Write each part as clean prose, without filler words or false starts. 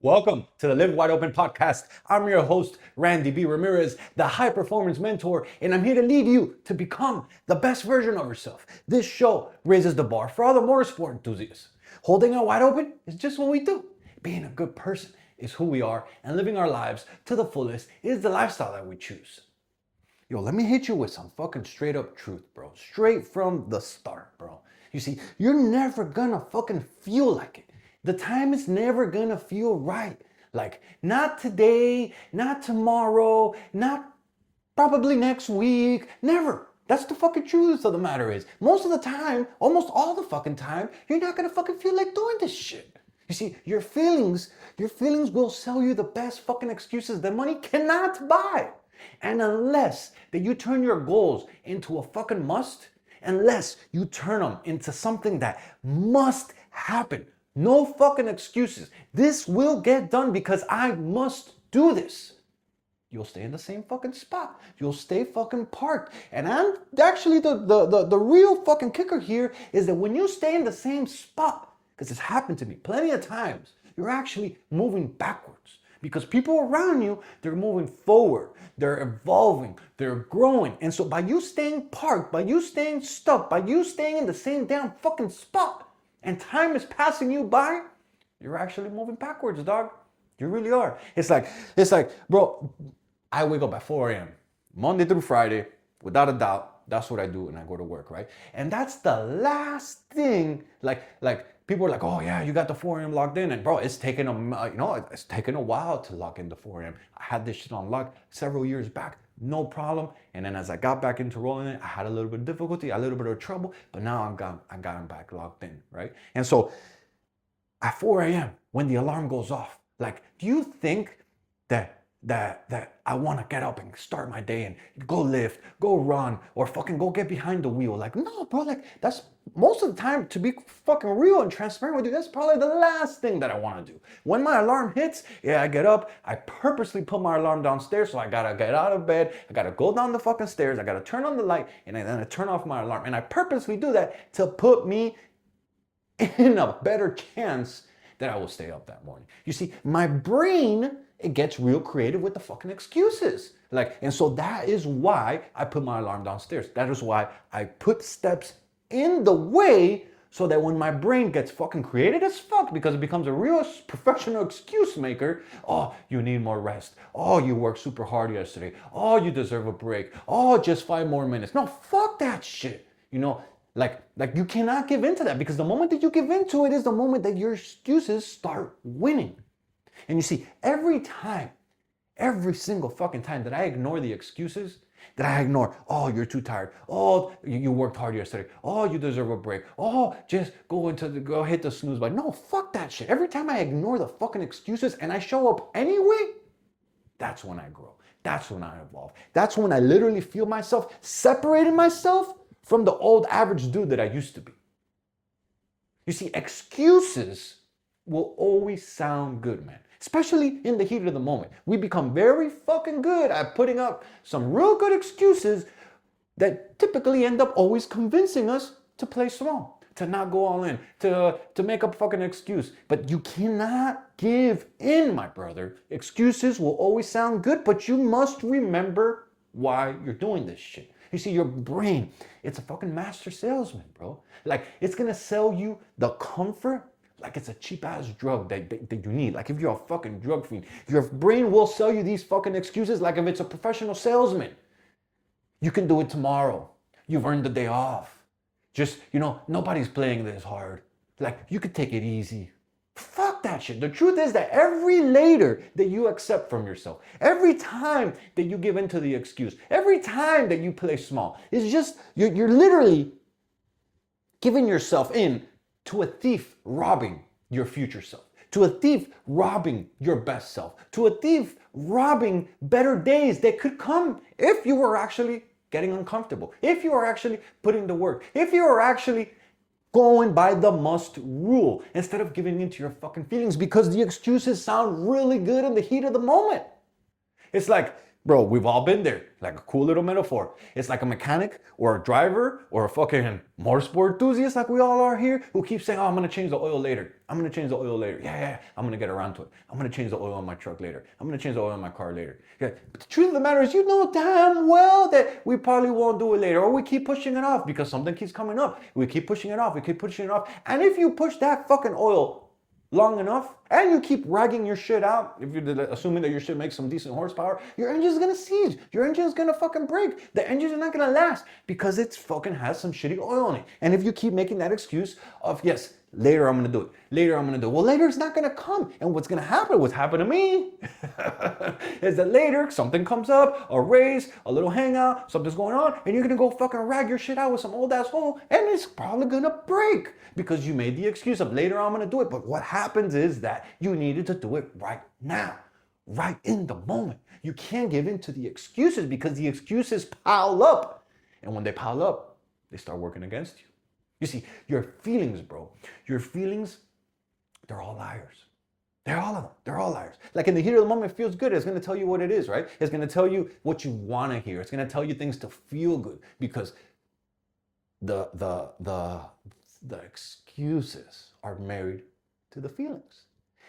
Welcome to the Live Wide Open podcast. I'm your host, Randy B. Ramirez, the high performance mentor, and I'm here to lead you to become the best version of yourself. This show raises the bar for all the motorsport enthusiasts. Holding it wide open is just what we do. Being a good person is who we are, and living our lives to the fullest is the lifestyle that we choose. Yo, let me hit you with some fucking straight up truth, bro. Straight from the start, bro. You see, you're never gonna fucking feel like it. The time is never gonna feel right. Like, not today, not tomorrow, not probably next week, never. That's the fucking truth of the matter is. Most of the time, almost all the fucking time, you're not gonna fucking feel like doing this shit. You see, your feelings will sell you the best fucking excuses that money cannot buy. And unless that you turn your goals into a fucking must, unless you turn them into something that must happen, no fucking excuses. This will get done because I must do this. You'll stay in the same fucking spot. You'll stay fucking parked. And I'm actually the real fucking kicker here is that when you stay in the same spot, because it's happened to me plenty of times, you're actually moving backwards. Because people around you, they're moving forward, they're evolving, they're growing. And so by you staying parked, by you staying stuck, by you staying in the same damn fucking spot, and time is passing you by, you're actually moving backwards, dog. You really are. It's like, bro, I wake up at 4 a.m. Monday through Friday, without a doubt. That's what I do when I go to work, right? And that's the last thing, like people are like, oh yeah, you got the 4 a.m. locked in. And bro, it's taken it's taken a while to lock in the 4 a.m. I had this shit on lock several years back, no problem. And then as I got back into rolling it, I had a little bit of difficulty, a little bit of trouble, but now I got them back locked in, right? And so at 4 a.m. when the alarm goes off, like, do you think that I want to get up and start my day and go lift, go run, or fucking go get behind the wheel? Like, no, bro, like, that's most of the time, to be fucking real and transparent with you, that's probably the last thing that I want to do. When my alarm hits, yeah, I get up, I purposely put my alarm downstairs, so I gotta get out of bed, I gotta go down the fucking stairs, I gotta turn on the light, and then I turn off my alarm. And I purposely do that to put me in a better chance that I will stay up that morning. You see, my brain, it gets real creative with the fucking excuses. Like, and so that is why I put my alarm downstairs. That is why I put steps in the way so that when my brain gets fucking creative as fuck, because it becomes a real professional excuse maker. Oh, you need more rest. Oh, you worked super hard yesterday. Oh, you deserve a break. Oh, just 5 more minutes. No, fuck that shit. You know, like you cannot give into that, because the moment that you give into it is the moment that your excuses start winning. And you see, every single fucking time that I ignore the excuses, that I ignore, oh, you're too tired. Oh, you worked hard yesterday. Oh, you deserve a break. Oh, just go hit the snooze button. No, fuck that shit. Every time I ignore the fucking excuses and I show up anyway, that's when I grow. That's when I evolve. That's when I literally feel myself separating myself from the old average dude that I used to be. You see, excuses will always sound good, man. Especially in the heat of the moment. We become very fucking good at putting up some real good excuses that typically end up always convincing us to play small, to not go all in, to make up fucking excuse. But you cannot give in, my brother. Excuses will always sound good, but you must remember why you're doing this shit. You see, your brain, it's a fucking master salesman, bro. Like, it's gonna sell you the comfort like it's a cheap ass drug that you need. Like if you're a fucking drug fiend, your brain will sell you these fucking excuses like if it's a professional salesman. You can do it tomorrow. You've earned the day off. Just, nobody's playing this hard. Like, you could take it easy. Fuck that shit. The truth is that every later that you accept from yourself, every time that you give into the excuse, every time that you play small, it's just, you're literally giving yourself in to a thief robbing your future self, to a thief robbing your best self, to a thief robbing better days that could come if you were actually getting uncomfortable, if you are actually putting the work, if you are actually going by the must rule instead of giving into your fucking feelings, because the excuses sound really good in the heat of the moment. It's like Bro, we've all been there. Like a cool little metaphor. It's like a mechanic or a driver or a fucking motorsport enthusiast like we all are here who keeps saying, oh, I'm going to change the oil later. I'm going to change the oil later. Yeah, I'm going to get around to it. I'm going to change the oil on my truck later. I'm going to change the oil on my car later. Yeah. But the truth of the matter is, you know damn well that we probably won't do it later, or we keep pushing it off because something keeps coming up. We keep pushing it off. We keep pushing it off. And if you push that fucking oil long enough, and you keep ragging your shit out, if you're assuming that your shit makes some decent horsepower, your engine's gonna seize. Your engine's gonna fucking break. The engine's not gonna last because it's fucking has some shitty oil in it. And if you keep making that excuse of, yes, later I'm gonna do it, later I'm gonna do it, well, later it's not gonna come. And what's gonna happen, what's happened to me, is that later something comes up, a race, a little hangout, something's going on, and you're gonna go fucking rag your shit out with some old asshole, and it's probably gonna break because you made the excuse of later I'm gonna do it. But what happens is that you needed to do it right now, right in the moment. You can't give in to the excuses because the excuses pile up. And when they pile up, they start working against you. You see, your feelings, bro, your feelings, they're all liars. They're all of them. They're all liars. Like in the heat of the moment, it feels good. It's going to tell you what it is, right? It's going to tell you what you want to hear. It's going to tell you things to feel good because the excuses are married to the feelings.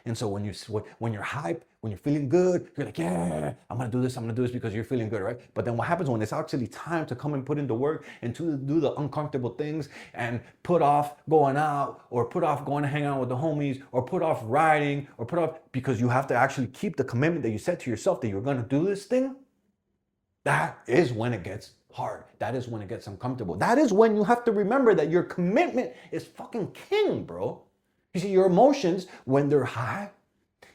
And so when you're hype, when you're feeling good, you're like, yeah, I'm gonna do this because you're feeling good, right? But then what happens when it's actually time to come and put in the work and to do the uncomfortable things and put off going out or put off going to hang out with the homies or put off riding or put off because you have to actually keep the commitment that you set to yourself that you're gonna do this thing, that is when it gets hard. That is when it gets uncomfortable. That is when you have to remember that your commitment is fucking king, bro. You see, your emotions, when they're high,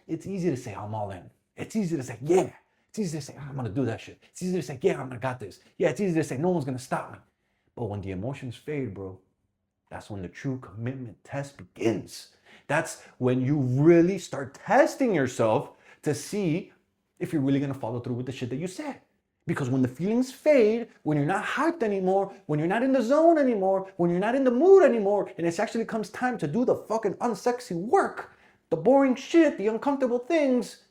it's easy to say, I'm all in. It's easy to say, yeah. It's easy to say, I'm gonna do that shit. It's easy to say, yeah, I got this. Yeah, it's easy to say, no one's gonna stop me. But when the emotions fade, bro, that's when the true commitment test begins. That's when you really start testing yourself to see if you're really gonna follow through with the shit that you said. Because when the feelings fade, when you're not hyped anymore, when you're not in the zone anymore, when you're not in the mood anymore, and it actually comes time to do the fucking unsexy work, the boring shit, the uncomfortable things,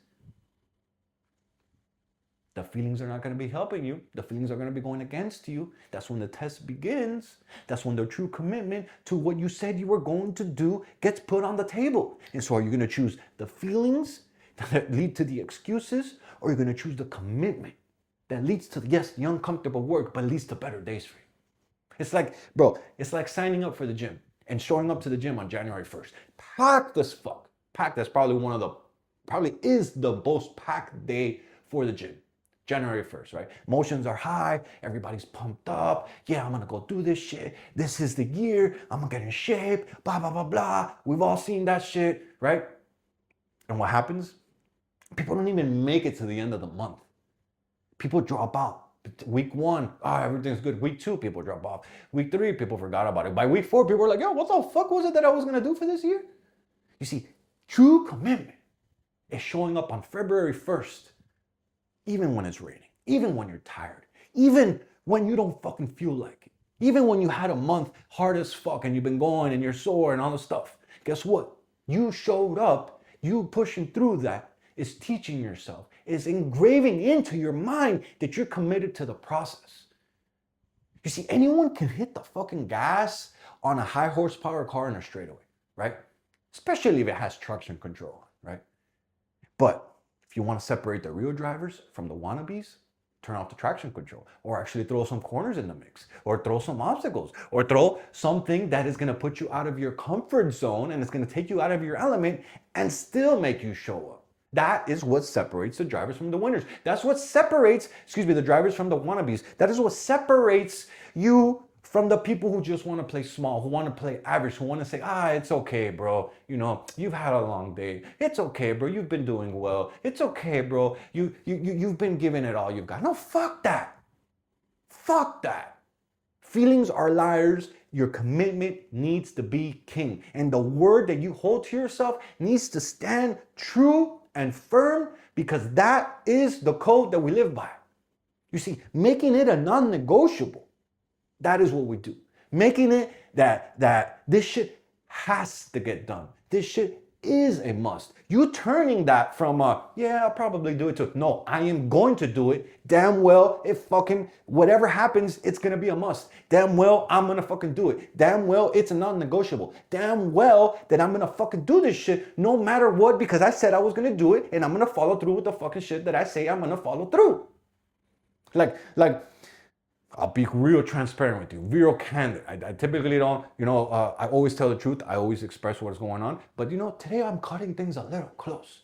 the feelings are not going to be helping you. The feelings are going to be going against you. That's when the test begins. That's when the true commitment to what you said you were going to do gets put on the table. And so are you going to choose the feelings that lead to the excuses, or are you going to choose the commitment that leads to, yes, the uncomfortable work, but leads to better days for you? It's like, bro, it's like signing up for the gym and showing up to the gym on January 1st. Packed as fuck. Packed. That's probably is the most packed day for the gym. January 1st, right? Emotions are high. Everybody's pumped up. Yeah, I'm going to go do this shit. This is the year. I'm going to get in shape. Blah, blah, blah, blah. We've all seen that shit, right? And what happens? People don't even make it to the end of the month. People drop out. Week 1, everything's good. Week 2, people drop off. Week 3, people forgot about it. By week 4, people were like, yo, what the fuck was it that I was going to do for this year? You see, true commitment is showing up on February 1st, even when it's raining, even when you're tired, even when you don't fucking feel like it, even when you had a month hard as fuck and you've been going and you're sore and all this stuff. Guess what? You showed up. You pushing through that is teaching yourself, is engraving into your mind that you're committed to the process. You see, anyone can hit the fucking gas on a high horsepower car in a straightaway, right? Especially if it has traction control, right? But if you want to separate the real drivers from the wannabes, turn off the traction control, or actually throw some corners in the mix, or throw some obstacles, or throw something that is going to put you out of your comfort zone and it's going to take you out of your element and still make you show up. That is what separates the drivers from the winners. That's what separates, the drivers from the wannabes. That is what separates you from the people who just want to play small, who want to play average, who want to say, it's okay, bro. You know, you've had a long day. It's okay, bro. You've been doing well. It's okay, bro. You've been giving it all you've got. No, fuck that. Fuck that. Feelings are liars. Your commitment needs to be king. And the word that you hold to yourself needs to stand true and firm, because that is the code that we live by. You see, making it a non-negotiable, that is what we do. Making it that this shit has to get done. This shit is a must. You turning that from yeah, I'll probably do it to, no, I am going to do it. Damn well, if fucking whatever happens, it's gonna be a must. Damn well, I'm gonna fucking do it. Damn well, it's a non-negotiable. Damn well that I'm gonna fucking do this shit no matter what, because I said I was gonna do it, and I'm gonna follow through with the fucking shit that I say I'm gonna follow through. Like, I'll be real transparent with you, real candid. I typically don't, I always tell the truth. I always express what's going on. But, today I'm cutting things a little close.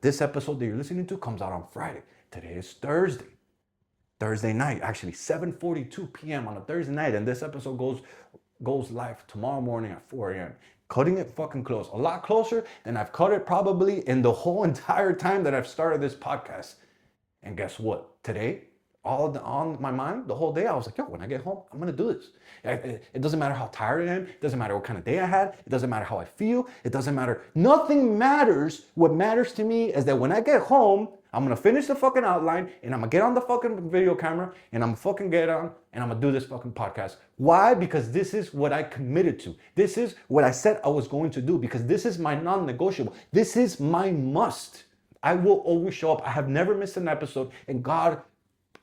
This episode that you're listening to comes out on Friday. Today is Thursday night, actually 7:42 p.m. on a Thursday night. And this episode goes live tomorrow morning at 4 a.m. Cutting it fucking close. A lot closer than I've cut it probably in the whole entire time that I've started this podcast. And guess what? Today, on my mind the whole day, I was like, yo, when I get home, I'm gonna do this. It doesn't matter how tired I am. It doesn't matter what kind of day I had. It doesn't matter how I feel. It doesn't matter. Nothing matters. What matters to me is that when I get home, I'm gonna finish the fucking outline, and I'm gonna get on the fucking video camera, and I'm gonna fucking get on, and I'm gonna do this fucking podcast. Why? Because this is what I committed to. This is what I said I was going to do, because this is my non-negotiable. This is my must. I will always show up. I have never missed an episode, and God,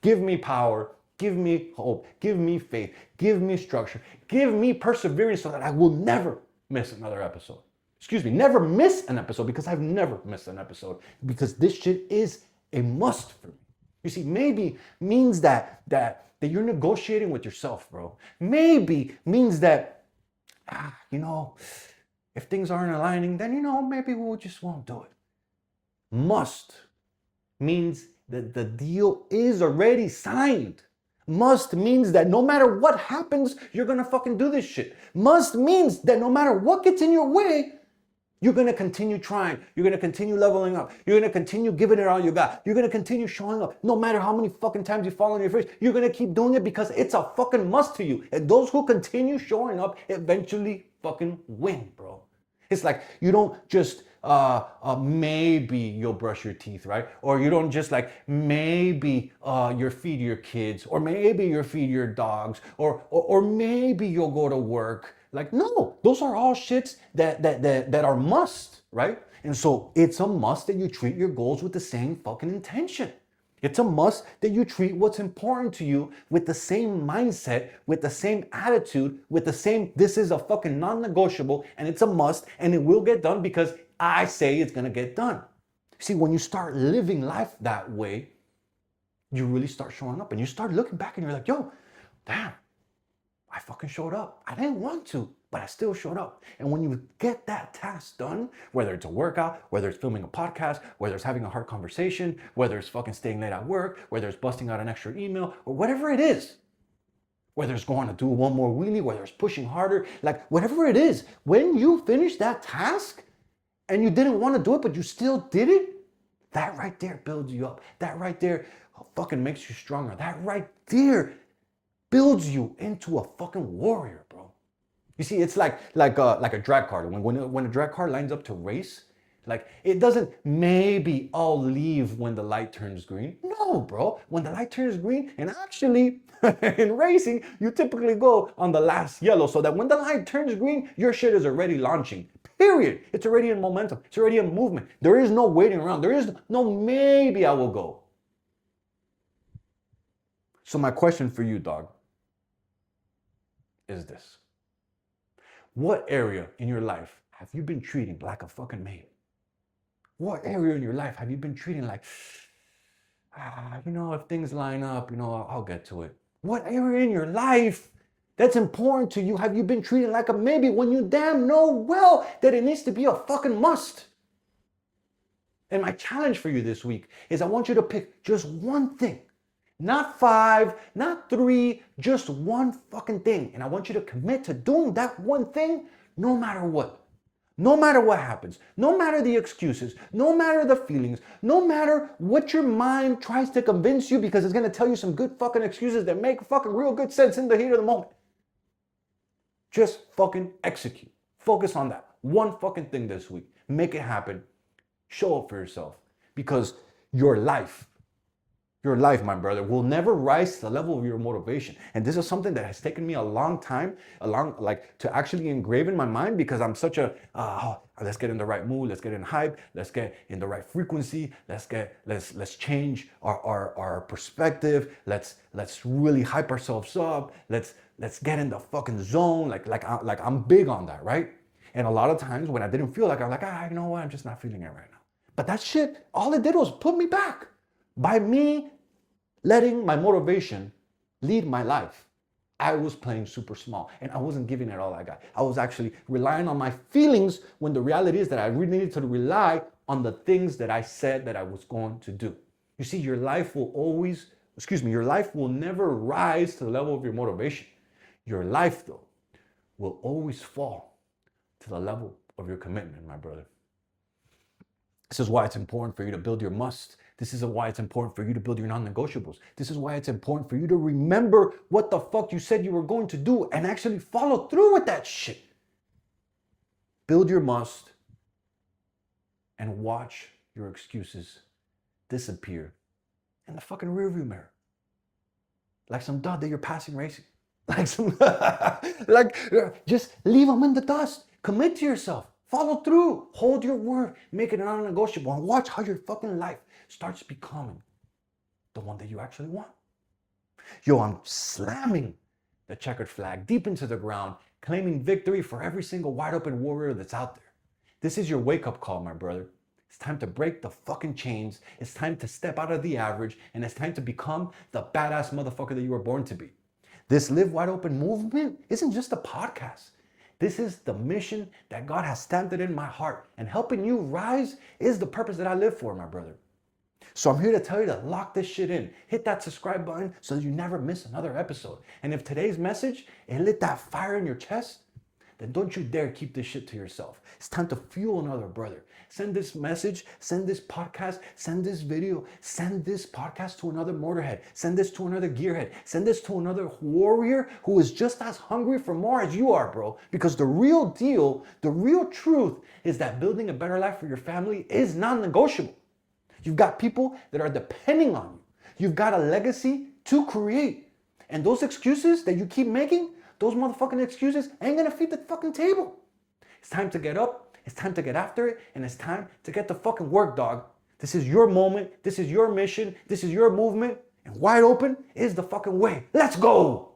give me power, give me hope, give me faith, give me structure, give me perseverance so that I will never miss another episode. Never miss an episode, because I've never missed an episode, because this shit is a must for me. You see, maybe means that you're negotiating with yourself, bro. Maybe means that, if things aren't aligning, then, maybe we just won't do it. Must means that the deal is already signed. Must means that no matter what happens, you're gonna fucking do this shit. Must means that no matter what gets in your way, you're gonna continue trying. You're gonna continue leveling up. You're gonna continue giving it all you got. You're gonna continue showing up. No matter how many fucking times you fall on your face, you're gonna keep doing it, because it's a fucking must to you. And those who continue showing up eventually fucking win, bro. It's like you don't just maybe you'll brush your teeth, right? Or you don't just maybe you'll feed your kids, or maybe you'll feed your dogs, or maybe you'll go to work. No, those are all shits that are must, right? And so it's a must that you treat your goals with the same fucking intention. It's a must that you treat what's important to you with the same mindset, with the same attitude, with the same, this is a fucking non-negotiable, and it's a must, and it will get done because I say it's gonna get done. See, when you start living life that way, you really start showing up, and you start looking back and you're like, yo, damn, I fucking showed up. I didn't want to, but I still showed up. And when you get that task done, whether it's a workout, whether it's filming a podcast, whether it's having a hard conversation, whether it's fucking staying late at work, whether it's busting out an extra email, or whatever it is, whether it's going to do one more wheelie, whether it's pushing harder, whatever it is, when you finish that task and you didn't want to do it, but you still did it, that right there builds you up. That right there fucking makes you stronger. That right there builds you into a fucking warrior, bro. You see, it's like a drag car. When a drag car lines up to race, it doesn't maybe all leave when the light turns green. No, bro. When the light turns green, and actually in racing, you typically go on the last yellow, so that when the light turns green, your shit is already launching. Period. It's already in momentum. It's already in movement. There is no waiting around. There is no maybe I will go. So my question for you, dog, is this. What area in your life have you been treating like a fucking maid? What area in your life have you been treating like, if things line up, I'll get to it? What area in your life that's important to you have you been treating like a maybe when you damn know well that it needs to be a fucking must? And my challenge for you this week is I want you to pick just one thing. Not 5, not 3, just one fucking thing. And I want you to commit to doing that one thing no matter what. No matter what happens, no matter the excuses, no matter the feelings, no matter what your mind tries to convince you, because it's going to tell you some good fucking excuses that make fucking real good sense in the heat of the moment. Just fucking execute. Focus on that one fucking thing this week. Make it happen. Show up for yourself, because your life, my brother, will never rise to the level of your motivation. And this is something that has taken me a long time, to actually engrave in my mind, because I'm such a, Let's get in the right mood. Let's get in hype. Let's get in the right frequency. Let's change our perspective. Let's really hype ourselves up. Let's get in the fucking zone. Like I'm big on that, right? And a lot of times when I didn't feel like, I'm like, you know what? I'm just not feeling it right now. But that shit, all it did was put me back by me letting my motivation lead my life. I was playing super small and I wasn't giving it all I got. I was actually relying on my feelings when the reality is that I really needed to rely on the things that I said that I was going to do. You see, your life will never rise to the level of your motivation. Your life, though, will always fall to the level of your commitment, my brother. This is why it's important for you to build your must. This is why it's important for you to build your non-negotiables. This is why it's important for you to remember what the fuck you said you were going to do and actually follow through with that shit. Build your must and watch your excuses disappear in the fucking rearview mirror. Like some dud that you're passing racing. Just leave them in the dust. Commit to yourself. Follow through. Hold your word. Make it non-negotiable. And watch how your fucking life starts becoming the one that you actually want. Yo, I'm slamming the checkered flag deep into the ground, claiming victory for every single wide open warrior that's out there. This is your wake-up call, my brother. It's time to break the fucking chains. It's time to step out of the average. And it's time to become the badass motherfucker that you were born to be. This Live Wide Open movement isn't just a podcast. This is the mission that God has stamped it in my heart. And helping you rise is the purpose that I live for, my brother. So I'm here to tell you to lock this shit in. Hit that subscribe button so that you never miss another episode. And if today's message, it lit that fire in your chest, then don't you dare keep this shit to yourself. It's time to fuel another brother. Send this message, send this podcast, send this video, send this podcast to another motorhead, send this to another gearhead, send this to another warrior who is just as hungry for more as you are, bro. Because the real deal, the real truth is that building a better life for your family is non-negotiable. You've got people that are depending on you. You've got a legacy to create. And those excuses that you keep making, those motherfucking excuses ain't gonna feed the fucking table. It's time to get up. It's time to get after it, and it's time to get the fucking work, dog. This is your moment. This is your mission. This is your movement. And Wide Open is the fucking way. Let's go.